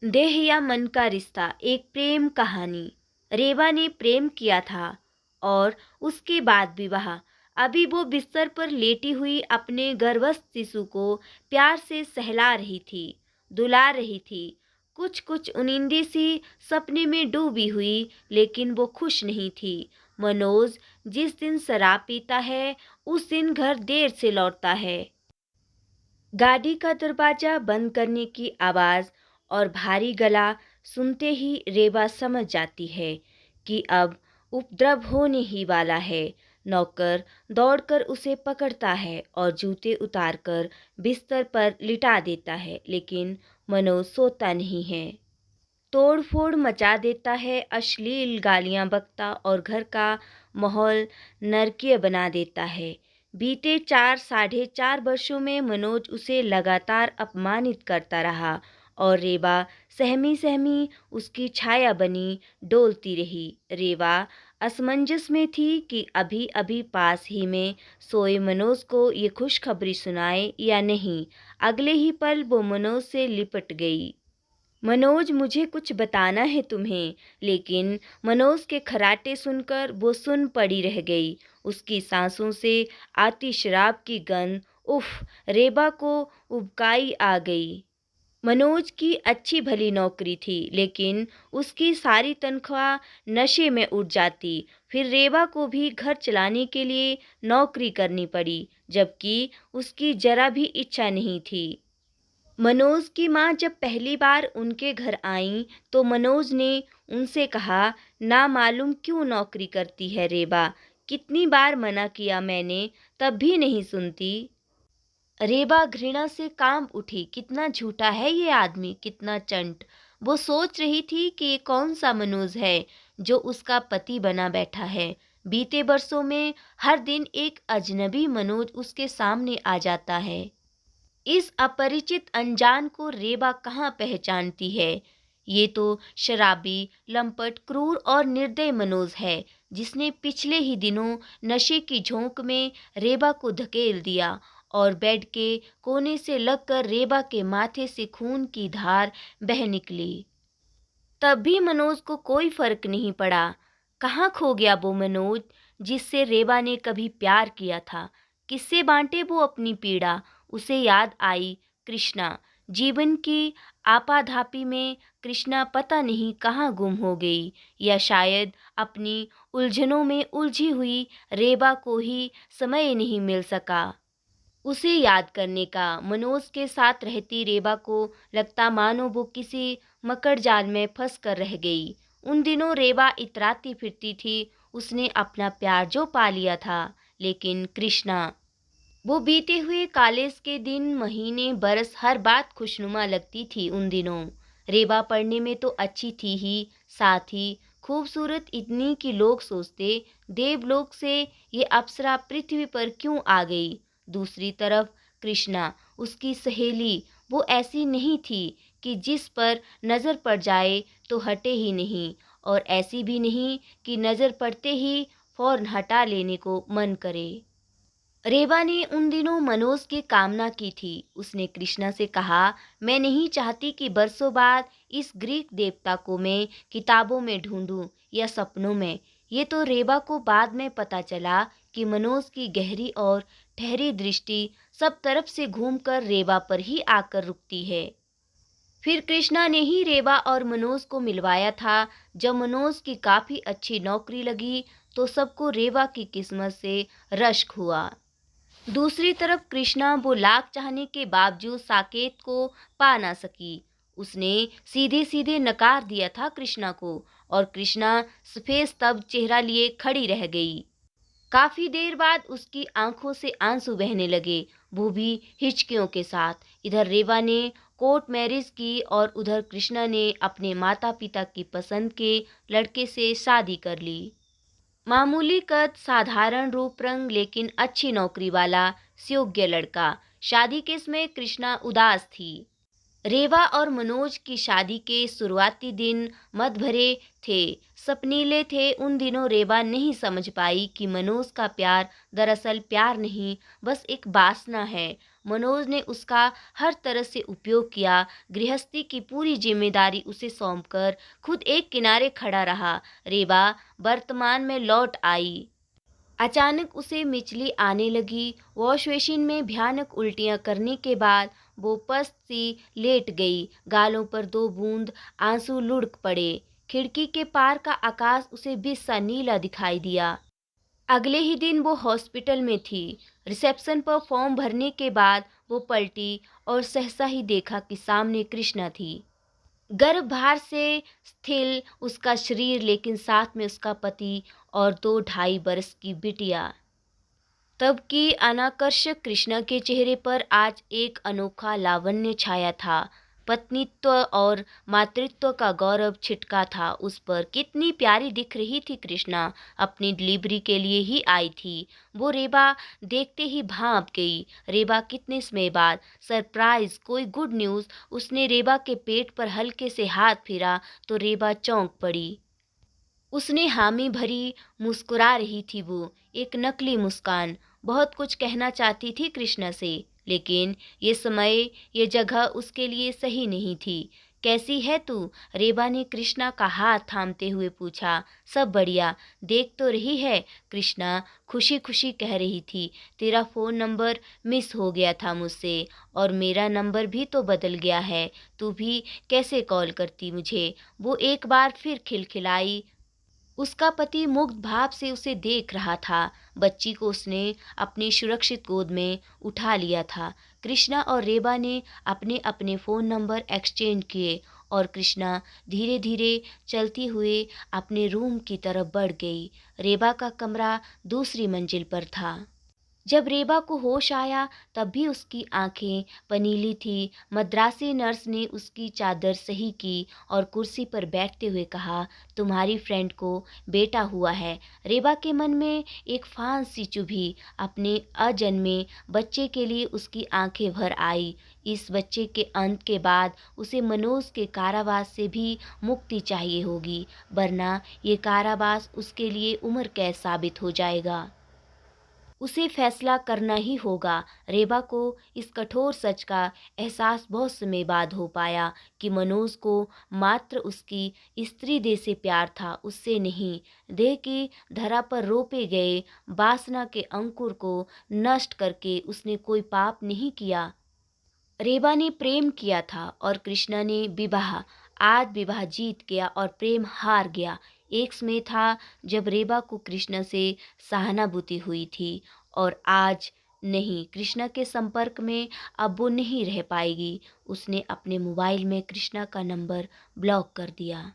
देह या मन का रिश्ता, एक प्रेम कहानी। रेवा ने प्रेम किया था और उसके बाद विवाह। अभी वो बिस्तर पर लेटी हुई अपने गर्भस्थ शिशु को प्यार से सहला रही थी, दुला रही थी। कुछ कुछ उनिंदी सी सपने में डूबी हुई, लेकिन वो खुश नहीं थी। मनोज जिस दिन शराब पीता है उस दिन घर देर से लौटता है। गाड़ी का दरवाजा बंद करने की आवाज़ और भारी गला सुनते ही रेवा समझ जाती है कि अब उपद्रव होने ही वाला है। नौकर दौड़कर उसे पकड़ता है और जूते उतारकर बिस्तर पर लिटा देता है, लेकिन मनोज सोता नहीं है। तोड़ फोड़ मचा देता है, अश्लील गालियां बकता और घर का माहौल नरकीय बना देता है। बीते 4 साढ़े 4 वर्षों में मनोज उसे लगातार अपमानित करता रहा और रेवा सहमी सहमी उसकी छाया बनी डोलती रही। रेवा असमंजस में थी कि अभी अभी पास ही में सोए मनोज को ये खुशखबरी सुनाए या नहीं। अगले ही पल वो मनोज से लिपट गई। मनोज, मुझे कुछ बताना है तुम्हें। लेकिन मनोज के खर्राटे सुनकर वो सुन पड़ी रह गई। उसकी सांसों से आती शराब की गंध, उफ! रेबा को उबकाई आ गई। मनोज की अच्छी भली नौकरी थी, लेकिन उसकी सारी तनख्वाह नशे में उड़ जाती। फिर रेबा को भी घर चलाने के लिए नौकरी करनी पड़ी, जबकि उसकी जरा भी इच्छा नहीं थी। मनोज की माँ जब पहली बार उनके घर आईं तो मनोज ने उनसे कहा, ना मालूम क्यों नौकरी करती है रेबा। कितनी बार मना किया मैंने, तब भी नहीं सुनती। रेबा घृणा से कांप उठी। कितना झूठा है ये आदमी, कितना चंट। वो सोच रही थी कि ये कौन सा मनोज है जो उसका पति बना बैठा है। बीते बरसों में हर दिन एक अजनबी मनोज उसके सामने आ जाता है। इस अपरिचित अनजान को रेबा कहाँ पहचानती है। ये तो शराबी, लंपट, क्रूर और निर्दय मनोज है, जिसने पिछले ही दिनों नशे की झोंक में रेबा को धकेल दिया और बेड के कोने से लगकर रेबा के माथे से खून की धार बह निकली। तब भी मनोज को कोई फर्क नहीं पड़ा। कहाँ खो गया वो मनोज जिससे रेबा ने कभी प्यार किया था? किससे बांटे वो अपनी पीड़ा? उसे याद आई कृष्णा। जीवन की आपाधापी में कृष्णा पता नहीं कहाँ गुम हो गई, या शायद अपनी उलझनों में उलझी हुई रेबा को ही समय नहीं मिल सका उसे याद करने का। मनोज के साथ रहती रेबा को लगता मानो वो किसी मकड़ जाल में फंस कर रह गई। उन दिनों रेबा इतराती फिरती थी, उसने अपना प्यार जो पा लिया था। लेकिन कृष्णा, वो बीते हुए कॉलेज के दिन, महीने, बरस, हर बात खुशनुमा लगती थी उन दिनों। रेबा पढ़ने में तो अच्छी थी ही, साथ ही खूबसूरत इतनी कि लोग सोचते देवलोक से ये अप्सरा पृथ्वी पर क्यों आ गई। दूसरी तरफ कृष्णा, उसकी सहेली, वो ऐसी नहीं थी कि जिस पर नज़र पड़ जाए तो हटे ही नहीं, और ऐसी भी नहीं कि नज़र पड़ते ही फौरन हटा लेने को मन करे। रेवा ने उन दिनों मनोज की कामना की थी। उसने कृष्णा से कहा, मैं नहीं चाहती कि बरसों बाद इस ग्रीक देवता को मैं किताबों में ढूंढूं या सपनों में। ये तो रेवा को बाद में पता चला कि मनोज की गहरी और ठहरी दृष्टि सब तरफ से घूमकर रेवा पर ही आकर रुकती है। फिर कृष्णा ने ही रेवा और मनोज को मिलवाया था। जब मनोज की काफी अच्छी नौकरी लगी तो सबको रेवा की किस्मत से रश्क हुआ। दूसरी तरफ कृष्णा, वो लाख चाहने के बावजूद साकेत को पा ना सकी। उसने सीधे सीधे नकार दिया था कृष्णा को, और कृष्णा सफेद स्तब्ध चेहरा लिए खड़ी रह गई। काफी देर बाद उसकी आंखों से आंसू बहने लगे, वो भी हिचकियों के साथ। इधर रेवा ने कोर्ट मैरिज की और उधर कृष्णा ने अपने माता पिता की पसंद के लड़के से शादी कर ली। मामूली कद, साधारण रूप रंग, लेकिन अच्छी नौकरी वाला सुयोग्य लड़का। शादी के समय कृष्णा उदास थी। रेवा और मनोज की शादी के शुरुआती दिन मत भरे थे, सपनीले थे। उन दिनों रेवा नहीं समझ पाई कि मनोज का प्यार दरअसल प्यार नहीं, बस एक वासना है। मनोज ने उसका हर तरह से उपयोग किया। गृहस्थी की पूरी जिम्मेदारी उसे सौंपकर खुद एक किनारे खड़ा रहा। रेबा वर्तमान में लौट आई। अचानक उसे मिचली आने लगी। वॉश बेसिन में भयानक उल्टियां करने के बाद वो पस्त सी लेट गई। गालों पर 2 बूंद आंसू लुढ़क पड़े। खिड़की के पार का आकाश उसे बिस्सा नीला दिखाई दिया। अगले ही दिन वो हॉस्पिटल में थी। रिसेप्शन पर फॉर्म भरने के बाद वो पलटी और सहसा ही देखा कि सामने कृष्णा थी। गर्भभार से स्थिल उसका शरीर, लेकिन साथ में उसका पति और 2 ढाई बरस की बिटिया। तब की अनाकर्षक कृष्णा के चेहरे पर आज एक अनोखा लावण्य छाया था। पत्नीत्व और मातृत्व का गौरव छिटका था उस पर। कितनी प्यारी दिख रही थी कृष्णा। अपनी डिलीवरी के लिए ही आई थी। वो रेबा देखते ही भांप गई। रेबा कितने समय बाद। सरप्राइज, कोई गुड न्यूज़। उसने रेबा के पेट पर हल्के से हाथ फेरा तो रेबा चौंक पड़ी। उसने हामी भरी, मुस्कुरा रही थी वो, एक नकली मुस्कान। बहुत कुछ कहना चाहती थी कृष्णा से, लेकिन ये समय, ये जगह उसके लिए सही नहीं थी। कैसी है तू? रेबा ने कृष्णा का हाथ थामते हुए पूछा। सब बढ़िया, देख तो रही है, कृष्णा खुशी खुशी कह रही थी। तेरा फ़ोन नंबर मिस हो गया था मुझसे, और मेरा नंबर भी तो बदल गया है। तू भी कैसे कॉल करती मुझे? वो एक बार फिर खिलखिलाई। उसका पति मुग्ध भाव से उसे देख रहा था। बच्ची को उसने अपनी सुरक्षित गोद में उठा लिया था। कृष्णा और रेबा ने अपने अपने फ़ोन नंबर एक्सचेंज किए और कृष्णा धीरे धीरे चलती हुए अपने रूम की तरफ बढ़ गई। रेबा का कमरा दूसरी मंजिल पर था। जब रेबा को होश आया तब भी उसकी आंखें पनीली थी। मद्रासी नर्स ने उसकी चादर सही की और कुर्सी पर बैठते हुए कहा, तुम्हारी फ्रेंड को बेटा हुआ है। रेबा के मन में एक फांस सी चुभी। अपने अजन्मे बच्चे के लिए उसकी आंखें भर आई। इस बच्चे के अंत के बाद उसे मनोज के कारावास से भी मुक्ति चाहिए होगी, वरना ये कारावास उसके लिए उम्र कैद साबित हो जाएगा। उसे फैसला करना ही होगा। रेबा को इस कठोर सच का एहसास बहुत समय बाद हो पाया कि मनोज को मात्र उसकी स्त्री देह से प्यार था, उससे नहीं। देह की धरा पर रोपे गए वासना के अंकुर को नष्ट करके उसने कोई पाप नहीं किया। रेबा ने प्रेम किया था और कृष्णा ने विवाह। आज विवाह जीत गया और प्रेम हार गया। एक समय था जब रेबा को कृष्णा से सहानुभूति हुई थी, और आज नहीं। कृष्णा के संपर्क में अब वो नहीं रह पाएगी। उसने अपने मोबाइल में कृष्णा का नंबर ब्लॉक कर दिया।